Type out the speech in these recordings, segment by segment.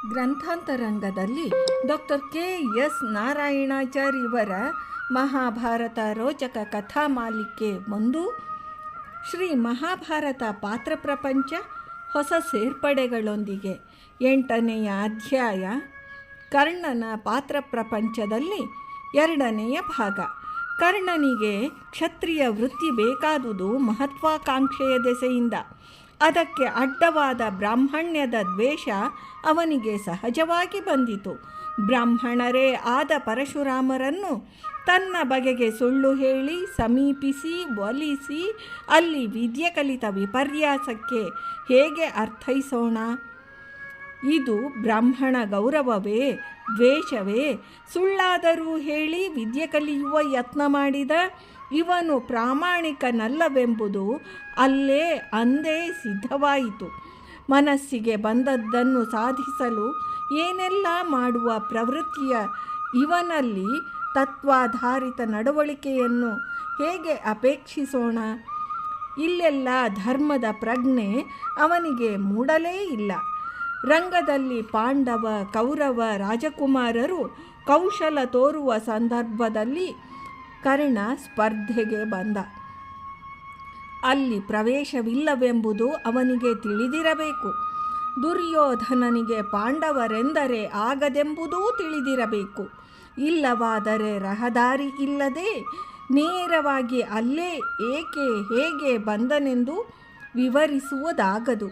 ಗ್ರಂಥಾಂತರಂಗದಲ್ಲಿ doctor KS. Narayanachar ಇವರ ಮಹಾಭಾರತ ರೋಚಕ ಕಥಾಮಾಲಿಕೆ ಒಂದು, ಶ್ರೀ ಮಹಾಭಾರತ ಪಾತ್ರ ಪ್ರಪಂಚ ಹೊಸ ಸೇರ್ಪಡೆಗಳೊಂದಿಗೆ 8ನೆಯ ಅಧ್ಯಾಯ ಕರ್ಣನ ಪಾತ್ರ ಪ್ರಪಂಚದಲ್ಲಿ 2ನೆಯ ಭಾಗ. ಕರ್ಣನಿಗೆ ಕ್ಷತ್ರಿಯ ವೃತ್ತಿ ಬೇಕಾದುದು ಮಹತ್ವಾಕಾಂಕ್ಷೆಯ ದೆಸೆಯಿಂದ. ಅದಕ್ಕೆ ಅಡ್ಡವಾದ ಬ್ರಾಹ್ಮಣ್ಯದ ದ್ವೇಷ ಅವನಿಗೆ ಸಹಜವಾಗಿ ಬಂದಿತು. ಬ್ರಾಹ್ಮಣರೇ ಆದ ಪರಶುರಾಮರನ್ನು ತನ್ನ ಬಗೆಗೆ ಸುಳ್ಳು ಹೇಳಿ ಸಮೀಪಿಸಿ ಒಲಿಸಿ ಅಲ್ಲಿ ವಿದ್ಯೆ ಕಲಿತ ವಿಪರ್ಯಾಸಕ್ಕೆ ಹೇಗೆ ಅರ್ಥೈಸೋಣ? ಇದು ಬ್ರಾಹ್ಮಣ ಗೌರವವೇ, ದ್ವೇಷವೇ? ಸುಳ್ಳಾದರೂ ಹೇಳಿ ವಿದ್ಯೆ ಕಲಿಯುವ ಯತ್ನ ಮಾಡಿದ ಇವನು ಪ್ರಾಮಾಣಿಕನಲ್ಲವೆಂಬುದು ಅಲ್ಲೇ ಅಂದೇ ಸಿದ್ಧವಾಯಿತು. ಮನಸ್ಸಿಗೆ ಬಂದದ್ದನ್ನು ಸಾಧಿಸಲು ಏನೆಲ್ಲ ಮಾಡುವ ಪ್ರವೃತ್ತಿಯ ಇವನಲ್ಲಿ ತತ್ವಾಧಾರಿತ ನಡವಳಿಕೆಯನ್ನು ಹೇಗೆ ಅಪೇಕ್ಷಿಸೋಣ? ಇಲ್ಲೆಲ್ಲ ಧರ್ಮದ ಪ್ರಜ್ಞೆ ಅವನಿಗೆ ಮೂಡಲೇ ಇಲ್ಲ. ರಂಗದಲ್ಲಿ ಪಾಂಡವ, ಕೌರವ ರಾಜಕುಮಾರರು ಕೌಶಲ ತೋರುವ ಸಂದರ್ಭದಲ್ಲಿ ಕರ್ಣ ಸ್ಪರ್ಧೆಗೆ ಬಂದ. ಅಲ್ಲಿ ಪ್ರವೇಶವಿಲ್ಲವೆಂಬುದು ಅವನಿಗೆ ತಿಳಿದಿರಬೇಕು. ದುರ್ಯೋಧನನಿಗೆ ಪಾಂಡವರೆಂದರೆ ಆಗದೆಂಬುದೂ ತಿಳಿದಿರಬೇಕು. ಇಲ್ಲವಾದರೆ ರಹದಾರಿ ಇಲ್ಲದೆ ನೇರವಾಗಿ ಅಲ್ಲೇ ಏಕೆ ಹೇಗೆ ಬಂದನೆಂದು ವಿವರಿಸುವುದಾಗದು.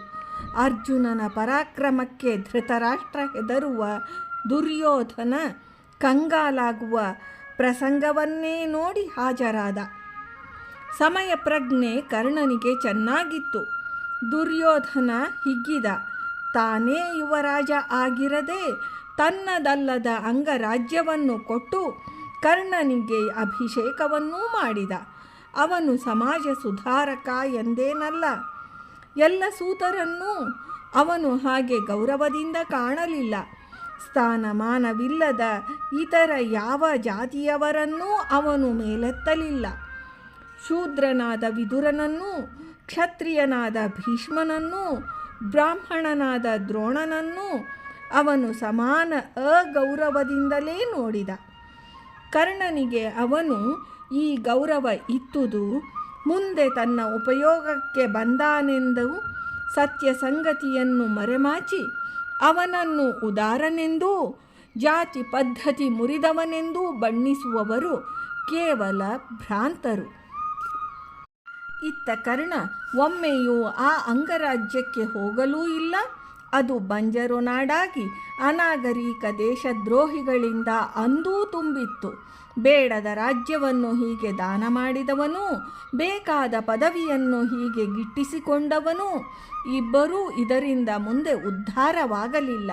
ಅರ್ಜುನನ ಪರಾಕ್ರಮಕ್ಕೆ ಧೃತರಾಷ್ಟ್ರ ಹೆದರುವ, ದುರ್ಯೋಧನ ಕಂಗಾಲಾಗುವ ಪ್ರಸಂಗವನ್ನೇ ನೋಡಿ ಹಾಜರಾದ. ಸಮಯ ಪ್ರಜ್ಞೆ ಕರ್ಣನಿಗೆ ಚೆನ್ನಾಗಿತ್ತು. ದುರ್ಯೋಧನ ಹಿಗ್ಗಿದ. ತಾನೇ ಯುವರಾಜ ಆಗಿರದೆ ತನ್ನದಲ್ಲದ ಅಂಗರಾಜ್ಯವನ್ನು ಕೊಟ್ಟು ಕರ್ಣನಿಗೆ ಅಭಿಷೇಕವನ್ನೂ ಮಾಡಿದ. ಅವನು ಸಮಾಜ ಸುಧಾರಕ ಎಂದೇನಲ್ಲ. ಎಲ್ಲ ಸೂತರನ್ನೂ ಅವನು ಹಾಗೆ ಗೌರವದಿಂದ ಕಾಣಲಿಲ್ಲ. ಸ್ಥಾನಮಾನವಿಲ್ಲದ ಇತರ ಯಾವ ಜಾತಿಯವರನ್ನೂ ಅವನು ಮೇಲೆತ್ತಲಿಲ್ಲ. ಶೂದ್ರನಾದ ವಿದುರನನ್ನೂ, ಕ್ಷತ್ರಿಯನಾದ ಭೀಷ್ಮನನ್ನೂ, ಬ್ರಾಹ್ಮಣನಾದ ದ್ರೋಣನನ್ನೂ ಅವನು ಸಮಾನ ಅಗೌರವದಿಂದಲೇ ನೋಡಿದ. ಕರ್ಣನಿಗೆ ಅವನು ಈ ಗೌರವ ಇತ್ತುದು ಮುಂದೆ ತನ್ನ ಉಪಯೋಗಕ್ಕೆ ಬಂದಾನೆಂದು ಸತ್ಯ ಸಂಗತಿಯನ್ನು ಮರೆಮಾಚಿ ಅವನನ್ನು ಉದಾರನೆಂದೂ ಜಾತಿ ಪದ್ಧತಿ ಮುರಿದವನೆಂದೂ ಬಣ್ಣಿಸುವವರು ಕೇವಲ ಭ್ರಾಂತರು. ಇತ್ತ ಕರ್ಣ ಒಮ್ಮೆಯೂ ಆ ಅಂಗರಾಜ್ಯಕ್ಕೆ ಹೋಗಲೂ ಇಲ್ಲ. ಅದು ಬಂಜರು ನಾಡಾಗಿ ಅನಾಗರಿಕ ದೇಶದ್ರೋಹಿಗಳಿಂದ ಅಂದೂ ತುಂಬಿತ್ತು. ಬೇಡದ ರಾಜ್ಯವನ್ನು ಹೀಗೆ ದಾನ ಮಾಡಿದವನು, ಬೇಕಾದ ಪದವಿಯನ್ನು ಹೀಗೆ ಗಿಟ್ಟಿಸಿಕೊಂಡವನು ಇಬ್ಬರೂ ಇದರಿಂದ ಮುಂದೆ ಉದ್ಧಾರವಾಗಲಿಲ್ಲ.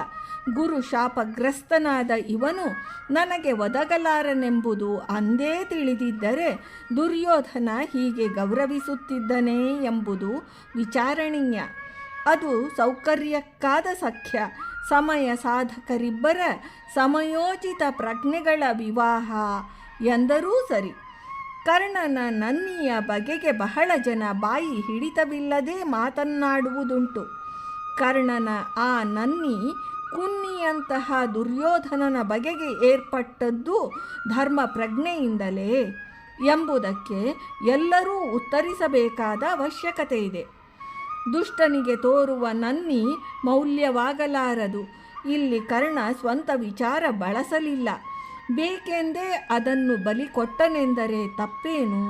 ಗುರು ಶಾಪಗ್ರಸ್ತನಾದ ಇವನು ನನಗೆ ಒದಗಲಾರನೆಂಬುದು ಅಂದೇ ತಿಳಿದಿದ್ದರೆ ದುರ್ಯೋಧನ ಹೀಗೆ ಗೌರವಿಸುತ್ತಿದ್ದನೇ ಎಂಬುದು ವಿಚಾರಣೀಯ. ಅದು ಸೌಕರ್ಯಕ್ಕಾದ ಸಖ್ಯ, ಸಮಯ ಸಾಧಕರಿಬ್ಬರ ಸಮಯೋಚಿತ ಪ್ರಜ್ಞೆಗಳ ವಿವಾಹ ಎಂದರೂ ಸರಿ. ಕರ್ಣನ ನನ್ನಿಯ ಬಗೆಗೆ ಬಹಳ ಜನ ಬಾಯಿ ಹಿಡಿತವಿಲ್ಲದೆ ಮಾತನ್ನಾಡುವುದುಂಟು. ಕರ್ಣನ ಆ ನನ್ನಿ ಕುನ್ನಿಯಂತಹ ದುರ್ಯೋಧನನ ಬಗೆಗೆ ಏರ್ಪಟ್ಟದ್ದು ಧರ್ಮ ಪ್ರಜ್ಞೆಯಿಂದಲೇ ಎಂಬುದಕ್ಕೆ ಎಲ್ಲರೂ ಉತ್ತರಿಸಬೇಕಾದ ಅವಶ್ಯಕತೆ ಇದೆ. ದುಷ್ಟನಿಗೆ ತೋರುವ ನನ್ನಿ ಮೌಲ್ಯವಾಗಲಾರದು. ಇಲ್ಲಿ ಕರ್ಣ ಸ್ವಂತ ವಿಚಾರ ಬಳಸಲಿಲ್ಲ. ಬೇಕೆಂದೇ ಅದನ್ನು ಬಲಿ ಕೊಟ್ಟನೆಂದರೆ ತಪ್ಪೇನು?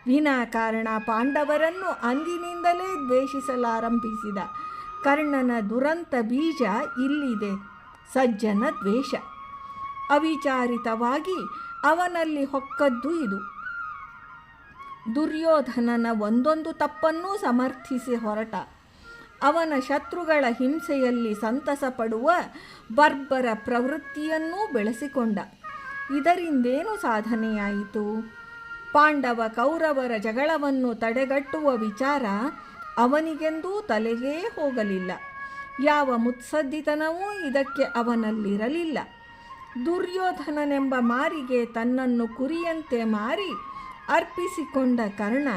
ವಿನಾಕಾರಣ ಪಾಂಡವರನ್ನು ಅಂದಿನಿಂದಲೇ ದ್ವೇಷಿಸಲಾರಂಭಿಸಿದ ಕರ್ಣನ ದುರಂತ ಬೀಜ ಇಲ್ಲಿದೆ, ಸಜ್ಜನ ದ್ವೇಷ. ಅವಿಚಾರಿತವಾಗಿ ಅವನಲ್ಲಿ ಹೊಕ್ಕದ್ದು ಇದು. ದುರ್ಯೋಧನನ ಒಂದೊಂದು ತಪ್ಪನ್ನೂ ಸಮರ್ಥಿಸಿ ಹೊರಟ. ಅವನ ಶತ್ರುಗಳ ಹಿಂಸೆಯಲ್ಲಿ ಸಂತಸ ಪಡುವ ಬರ್ಬರ ಪ್ರವೃತ್ತಿಯನ್ನೂ ಬೆಳೆಸಿಕೊಂಡ. ಇದರಿಂದೇನು ಸಾಧನೆಯಾಯಿತು? ಪಾಂಡವ ಕೌರವರ ಜಗಳವನ್ನು ತಡೆಗಟ್ಟುವ ವಿಚಾರ ಅವನಿಗೆಂದೂ ತಲೆಗೇ ಹೋಗಲಿಲ್ಲ. ಯಾವ ಮುತ್ಸದ್ದಿತನವೂ ಇದಕ್ಕೆ ಅವನಲ್ಲಿರಲಿಲ್ಲ. ದುರ್ಯೋಧನನೆಂಬ ಮಾರಿಗೆ ತನ್ನನ್ನು ಕುರಿಯಂತೆ ಮಾರಿ ಅರ್ಪಿಸಿಕೊಂಡ ಕರ್ಣ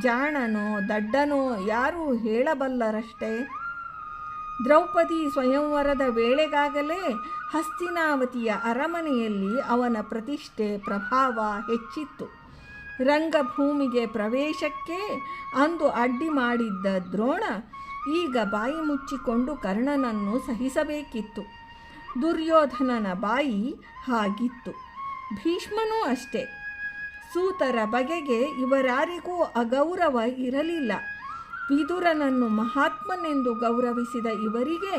ಜಾಣನೋ ದಡ್ಡನೋ ಯಾರೂ ಹೇಳಬಲ್ಲರಷ್ಟೇ. ದ್ರೌಪದಿ ಸ್ವಯಂವರದ ವೇಳೆಗಾಗಲೇ ಹಸ್ತಿನಾವತಿಯ ಅರಮನೆಯಲ್ಲಿ ಅವನ ಪ್ರತಿಷ್ಠೆ ಪ್ರಭಾವ ಹೆಚ್ಚಿತ್ತು. ರಂಗಭೂಮಿಗೆ ಪ್ರವೇಶಕ್ಕೆ ಅಂದು ಅಡ್ಡಿ ಮಾಡಿದ್ದ ದ್ರೋಣ ಈಗ ಬಾಯಿ ಮುಚ್ಚಿಕೊಂಡು ಕರ್ಣನನ್ನು ಸಹಿಸಬೇಕಿತ್ತು. ದುರ್ಯೋಧನನ ಬಾಯಿ ಹಾಗಿತ್ತು. ಭೀಷ್ಮನೂ ಅಷ್ಟೇ. ಸೂತರ ಬಗೆಗೆ ಇವರಾರಿಗೂ ಅಗೌರವ ಇರಲಿಲ್ಲ. ವಿದುರನನ್ನು ಮಹಾತ್ಮನೆಂದು ಗೌರವಿಸಿದ ಇವರಿಗೆ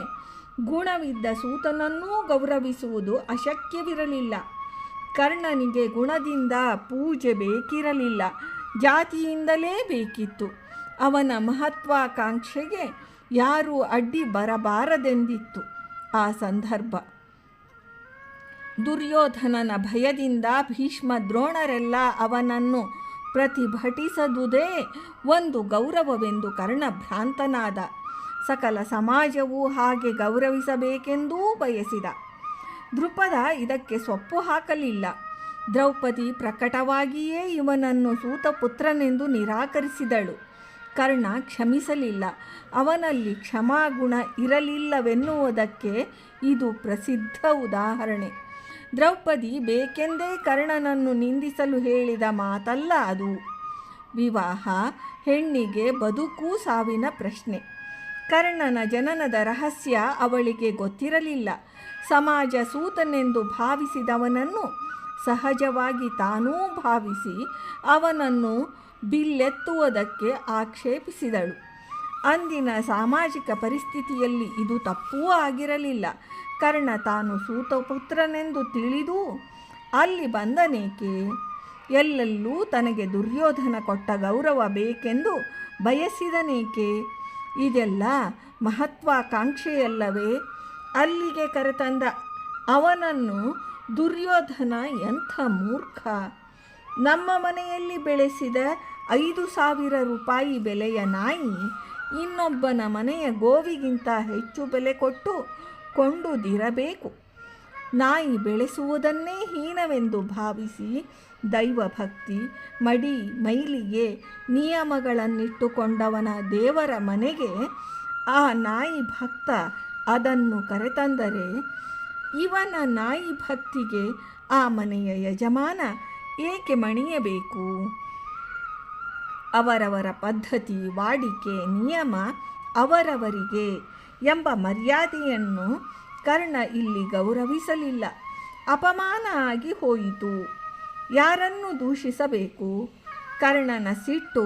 ಗುಣವಿದ್ದ ಸೂತನನ್ನೂ ಗೌರವಿಸುವುದು ಅಶಕ್ಯವಿರಲಿಲ್ಲ. ಕರ್ಣನಿಗೆ ಗುಣದಿಂದ ಪೂಜೆ ಬೇಕಿರಲಿಲ್ಲ, ಜಾತಿಯಿಂದಲೇ ಬೇಕಿತ್ತು. ಅವನ ಮಹತ್ವಾಕಾಂಕ್ಷೆಗೆ ಯಾರೂ ಅಡ್ಡಿ ಬರಬಾರದೆಂದಿತ್ತು ಆ ಸಂದರ್ಭ. ದುರ್ಯೋಧನನ ಭಯದಿಂದ ಭೀಷ್ಮ ದ್ರೋಣರೆಲ್ಲ ಅವನನ್ನು ಪ್ರತಿಭಟಿಸದುದೇ ಒಂದು ಗೌರವವೆಂದು ಕರ್ಣ ಭ್ರಾಂತನಾದ. ಸಕಲ ಸಮಾಜವೂ ಹಾಗೆ ಗೌರವಿಸಬೇಕೆಂದೂ ಬಯಸಿದ. ದೃಪದ ಇದಕ್ಕೆ ಸೊಪ್ಪು ಹಾಕಲಿಲ್ಲ. ದ್ರೌಪದಿ ಪ್ರಕಟವಾಗಿಯೇ ಇವನನ್ನು ಸೂತಪುತ್ರನೆಂದು ನಿರಾಕರಿಸಿದಳು. ಕರ್ಣ ಕ್ಷಮಿಸಲಿಲ್ಲ. ಅವನಲ್ಲಿ ಕ್ಷಮಾಗುಣ ಇರಲಿಲ್ಲವೆನ್ನುವುದಕ್ಕೆ ಇದು ಪ್ರಸಿದ್ಧ ಉದಾಹರಣೆ. ದ್ರೌಪದಿ ಬೇಕೆಂದೇ ಕರ್ಣನನ್ನು ನಿಂದಿಸಲು ಹೇಳಿದ ಮಾತಲ್ಲ ಅದು. ವಿವಾಹ ಹೆಣ್ಣಿಗೆ ಬದುಕು ಸಾವಿನ ಪ್ರಶ್ನೆ. ಕರ್ಣನ ಜನನದ ರಹಸ್ಯ ಅವಳಿಗೆ ಗೊತ್ತಿರಲಿಲ್ಲ. ಸಮಾಜ ಸೂತನೆಂದು ಭಾವಿಸಿದವನನ್ನು ಸಹಜವಾಗಿ ತಾನೂ ಭಾವಿಸಿ ಅವನನ್ನು ಬಿಲ್ಲೆತ್ತುವುದಕ್ಕೆ ಆಕ್ಷೇಪಿಸಿದಳು. ಅಂದಿನ ಸಾಮಾಜಿಕ ಪರಿಸ್ಥಿತಿಯಲ್ಲಿ ಇದು ತಪ್ಪೂ ಆಗಿರಲಿಲ್ಲ. ಕರ್ಣ ತಾನು ಸೂತಪುತ್ರನೆಂದು ತಿಳಿದು ಅಲ್ಲಿ ಬಂದನೇಕೆ? ಎಲ್ಲೆಲ್ಲೂ ತನಗೆ ದುರ್ಯೋಧನ ಕೊಟ್ಟ ಗೌರವ ಬೇಕೆಂದು ಬಯಸಿದನೇಕೆ? ಇದೆಲ್ಲ ಮಹತ್ವಾಕಾಂಕ್ಷೆಯಲ್ಲವೇ? ಅಲ್ಲಿಗೆ ಕರೆತಂದ ಅವನನ್ನು ದುರ್ಯೋಧನ ಎಂಥ ಮೂರ್ಖ! ನಮ್ಮ ಮನೆಯಲ್ಲಿ ಬೆಳೆಸಿದ 5,000 ರೂಪಾಯಿ ಬೆಲೆಯ ನಾಯಿ ಇನ್ನೊಬ್ಬನ ಮನೆಯ ಗೋವಿಗಿಂತ ಹೆಚ್ಚು ಬೆಲೆ ಕೊಟ್ಟು ಕೊಂಡುದಿರಬೇಕು. ನಾಯಿ ಬೆಳೆಸುವುದನ್ನೇ ಹೀನವೆಂದು ಭಾವಿಸಿ ದೈವಭಕ್ತಿ, ಮಡಿ ಮೈಲಿಗೆ ನಿಯಮಗಳನ್ನಿಟ್ಟುಕೊಂಡವನ ದೇವರ ಮನೆಗೆ ಆ ನಾಯಿ ಭಕ್ತ ಅದನ್ನು ಕರೆತಂದರೆ ಇವನ ನಾಯಿ ಭಕ್ತಿಗೆ ಆ ಮನೆಯ ಯಜಮಾನ ಏಕೆ ಮಣಿಯಬೇಕು? ಅವರವರ ಪದ್ಧತಿ, ವಾಡಿಕೆ, ನಿಯಮ ಅವರವರಿಗೆ ಎಂಬ ಮರ್ಯಾದೆಯನ್ನು ಕರ್ಣ ಇಲ್ಲಿ ಗೌರವಿಸಲಿಲ್ಲ. ಅಪಮಾನ ಆಗಿ ಹೋಯಿತು. ಯಾರನ್ನು ದೂಷಿಸಬೇಕು? ಕರ್ಣನ ಸಿಟ್ಟು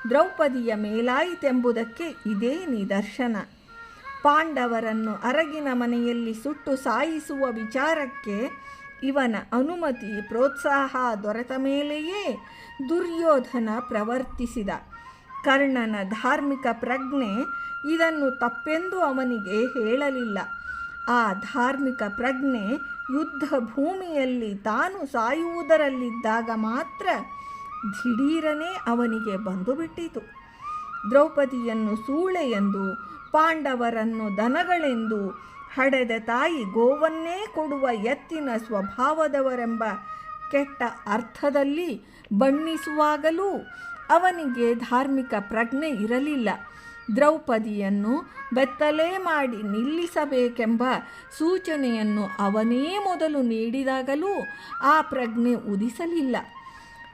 ದ್ರೌಪದಿಯ ಮೇಲಾಯಿತೆಂಬುದಕ್ಕೆ ಇದೇ ನಿದರ್ಶನ. ಪಾಂಡವರನ್ನು ಅರಗಿನ ಮನೆಯಲ್ಲಿ ಸುಟ್ಟು ಸಾಯಿಸುವ ವಿಚಾರಕ್ಕೆ ಇವನ ಅನುಮತಿ ಪ್ರೋತ್ಸಾಹ ದೊರೆತ ಮೇಲೆಯೇ ದುರ್ಯೋಧನ ಪ್ರವರ್ತಿಸಿದ. ಕರ್ಣನ ಧಾರ್ಮಿಕ ಪ್ರಜ್ಞೆ ಇದನ್ನು ತಪ್ಪೆಂದು ಅವನಿಗೆ ಹೇಳಲಿಲ್ಲ. ಆ ಧಾರ್ಮಿಕ ಪ್ರಜ್ಞೆ ಯುದ್ಧ ಭೂಮಿಯಲ್ಲಿ ತಾನು ಸಾಯುವುದರಲ್ಲಿದ್ದಾಗ ಮಾತ್ರ ದಿಢೀರನೆ ಅವನಿಗೆ ಬಂದುಬಿಟ್ಟಿತು. ದ್ರೌಪದಿಯನ್ನು ಸೂಳೆಯೆಂದು, ಪಾಂಡವರನ್ನು ದನಗಳೆಂದು, ಹಡೆದ ತಾಯಿ ಗೋವನ್ನೇ ಕೊಡುವ ಎತ್ತಿನ ಸ್ವಭಾವದವರೆಂಬ ಕೆಟ್ಟ ಅರ್ಥದಲ್ಲಿ ಬಣ್ಣಿಸುವಾಗಲೂ ಅವನಿಗೆ ಧಾರ್ಮಿಕ ಪ್ರಜ್ಞೆ ಇರಲಿಲ್ಲ. ದ್ರೌಪದಿಯನ್ನು ಬೆತ್ತಲೆ ಮಾಡಿ ನಿಲ್ಲಿಸಬೇಕೆಂಬ ಸೂಚನೆಯನ್ನು ಅವನೇ ಮೊದಲು ನೀಡಿದಾಗಲೂ ಆ ಪ್ರಜ್ಞೆ ಉದಿಸಲಿಲ್ಲ.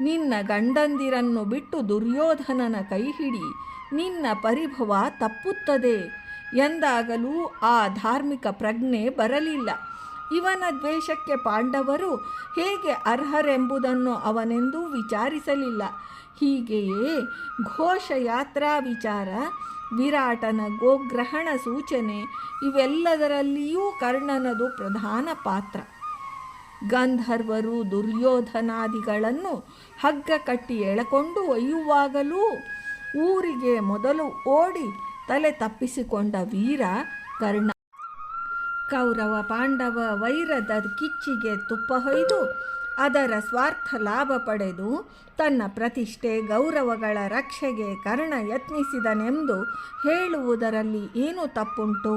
ನಿನ್ನ ಗಂಡಂದಿರನ್ನು ಬಿಟ್ಟು ದುರ್ಯೋಧನನ ಕೈ ಹಿಡಿ, ನಿನ್ನ ಪರಿಭವ ತಪ್ಪುತ್ತದೆ ಎಂದಾಗಲೂ ಆ ಧಾರ್ಮಿಕ ಪ್ರಜ್ಞೆ ಬರಲಿಲ್ಲ. ಇವನ ದ್ವೇಷಕ್ಕೆ ಪಾಂಡವರು ಹೇಗೆ ಅರ್ಹರೆಂಬುದನ್ನು ಅವನೆಂದೂ ವಿಚಾರಿಸಲಿಲ್ಲ. ಹೀಗೆಯೇ ಘೋಷಯಾತ್ರಾ ವಿಚಾರ, ವಿರಾಟನ ಗೋಗ್ರಹಣ ಸೂಚನೆ ಇವೆಲ್ಲದರಲ್ಲಿಯೂ ಕರ್ಣನದು ಪ್ರಧಾನ ಪಾತ್ರ. ಗಂಧರ್ವರು ದುರ್ಯೋಧನಾದಿಗಳನ್ನು ಹಗ್ಗ ಕಟ್ಟಿ ಎಳೆಕೊಂಡು ಒಯ್ಯುವಾಗಲೂ ಊರಿಗೆ ಮೊದಲು ಓಡಿ ತಲೆ ತಪ್ಪಿಸಿಕೊಂಡ ವೀರ ಕರ್ಣ. ಕೌರವ ಪಾಂಡವ ವೈರದ ಕಿಚ್ಚಿಗೆ ತುಪ್ಪ ಹೊಯ್ದು ಅದರ ಸ್ವಾರ್ಥ ಲಾಭ ಪಡೆದು ತನ್ನ ಪ್ರತಿಷ್ಠೆ ಗೌರವಗಳ ರಕ್ಷೆಗೆ ಕರ್ಣ ಯತ್ನಿಸಿದನೆಂದು ಹೇಳುವುದರಲ್ಲಿ ಏನು ತಪ್ಪುಂಟು?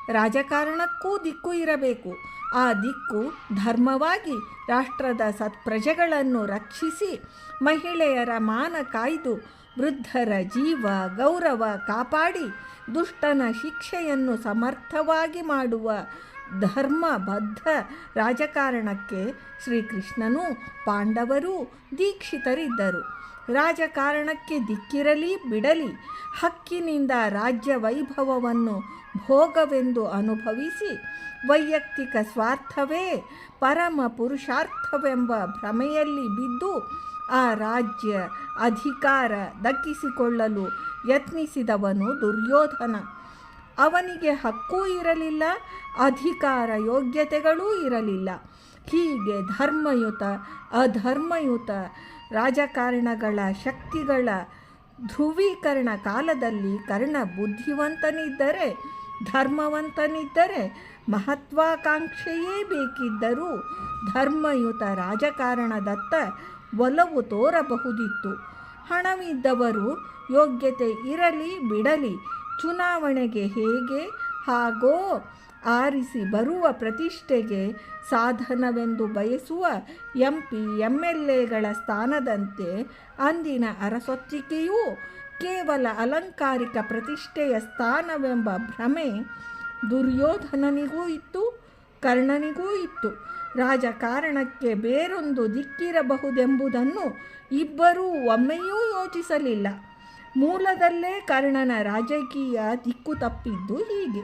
ರಾಜಕಾರಣಕ್ಕೂ ದಿಕ್ಕು ಇರಬೇಕು. ಆ ದಿಕ್ಕು ಧರ್ಮವಾಗಿ ರಾಷ್ಟ್ರದ ಸತ್ಪ್ರಜೆಗಳನ್ನು ರಕ್ಷಿಸಿ, ಮಹಿಳೆಯರ ಮಾನ ಕಾಯ್ದು, ವೃದ್ಧರ ಜೀವ ಗೌರವ ಕಾಪಾಡಿ ದುಷ್ಟನ ಶಿಕ್ಷೆಯನ್ನು ಸಮರ್ಥವಾಗಿ ಮಾಡುವ ಧರ್ಮಬದ್ಧ ರಾಜಕಾರಣಕ್ಕೆ ಶ್ರೀಕೃಷ್ಣನೂ ಪಾಂಡವರೂ ದೀಕ್ಷಿತರಿದ್ದರು. ರಾಜಕಾರಣಕ್ಕೆ ದಿಕ್ಕಿರಲಿ ಬಿಡಲಿ, ಹಕ್ಕಿನಿಂದ ರಾಜ್ಯ ವೈಭವವನ್ನು ಭೋಗವೆಂದು ಅನುಭವಿಸಿ ವೈಯಕ್ತಿಕ ಸ್ವಾರ್ಥವೇ ಪರಮ ಪುರುಷಾರ್ಥವೆಂಬ ಭ್ರಮೆಯಲ್ಲಿ ಬಿದ್ದು ಆ ರಾಜ್ಯ ಅಧಿಕಾರ ದಕ್ಕಿಸಿಕೊಳ್ಳಲು ಯತ್ನಿಸಿದವನು ದುರ್ಯೋಧನ. ಅವನಿಗೆ ಹಕ್ಕೂ ಇರಲಿಲ್ಲ, ಅಧಿಕಾರ ಯೋಗ್ಯತೆಗಳೂ ಇರಲಿಲ್ಲ. ಹೀಗೆ ಧರ್ಮಯುತ ಅಧರ್ಮಯುತ ರಾಜಕಾರಣಗಳ ಶಕ್ತಿಗಳ ಧ್ರುವೀಕರಣ ಕಾಲದಲ್ಲಿ ಕರ್ಣ ಬುದ್ಧಿವಂತನಿದ್ದರೆ, ಧರ್ಮವಂತನಿದ್ದರೆ, ಮಹತ್ವಾಕಾಂಕ್ಷೆಯೇ ಬೇಕಿದ್ದರೂ ಧರ್ಮಯುತ ರಾಜಕಾರಣದತ್ತ ಒಲವು ತೋರಬಹುದಿತ್ತು. ಹಣವಿದ್ದವರು ಯೋಗ್ಯತೆ ಇರಲಿ ಬಿಡಲಿ, ಚುನಾವಣೆಗೆ ಹೇಗೆ ಹಾಗೋ ಆರಿಸಿ ಬರುವ ಪ್ರತಿಷ್ಠೆಗೆ ಸಾಧನವೆಂದು ಬಯಸುವ MP MLAಗಳ ಸ್ಥಾನದಂತೆ ಅಂದಿನ ಅರಸೊತ್ತಿಗೆಯೂ ಕೇವಲ ಅಲಂಕಾರಿಕ ಪ್ರತಿಷ್ಠೆಯ ಸ್ಥಾನವೆಂಬ ಭ್ರಮೆ ದುರ್ಯೋಧನನಿಗೂ ಇತ್ತು, ಕರ್ಣನಿಗೂ ಇತ್ತು. ರಾಜಕಾರಣಕ್ಕೆ ಬೇರೊಂದು ದಿಕ್ಕಿರಬಹುದೆಂಬುದನ್ನು ಇಬ್ಬರೂ ಒಮ್ಮೆಯೂ ಯೋಚಿಸಲಿಲ್ಲ. ಮೂಲದಲ್ಲೇ ಕರ್ಣನ ರಾಜಕೀಯ ದಿಕ್ಕು ತಪ್ಪಿದ್ದು ಹೀಗೆ.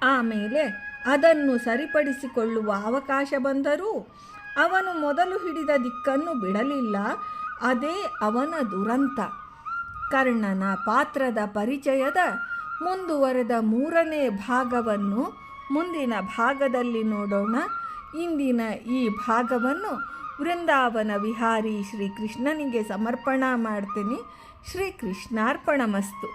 ಆಮೇಲೆ ಅದನ್ನು ಸರಿಪಡಿಸಿಕೊಳ್ಳುವ ಅವಕಾಶ ಬಂದರೂ ಅವನು ಮೊದಲು ಹಿಡಿದ ದಿಕ್ಕನ್ನು ಬಿಡಲಿಲ್ಲ. ಅದೇ ಅವನ ದುರಂತ. ಕರ್ಣನ ಪಾತ್ರದ ಪರಿಚಯದ ಮುಂದುವರೆದ 3ನೇ ಭಾಗವನ್ನು ಮುಂದಿನ ಭಾಗದಲ್ಲಿ ನೋಡೋಣ. ಇಂದಿನ ಈ ಭಾಗವನ್ನು ವೃಂದಾವನ ವಿಹಾರಿ ಶ್ರೀಕೃಷ್ಣನಿಗೆ ಸಮರ್ಪಣಾ ಮಾಡ್ತೀನಿ. ಶ್ರೀಕೃಷ್ಣಾರ್ಪಣಮಸ್ತು.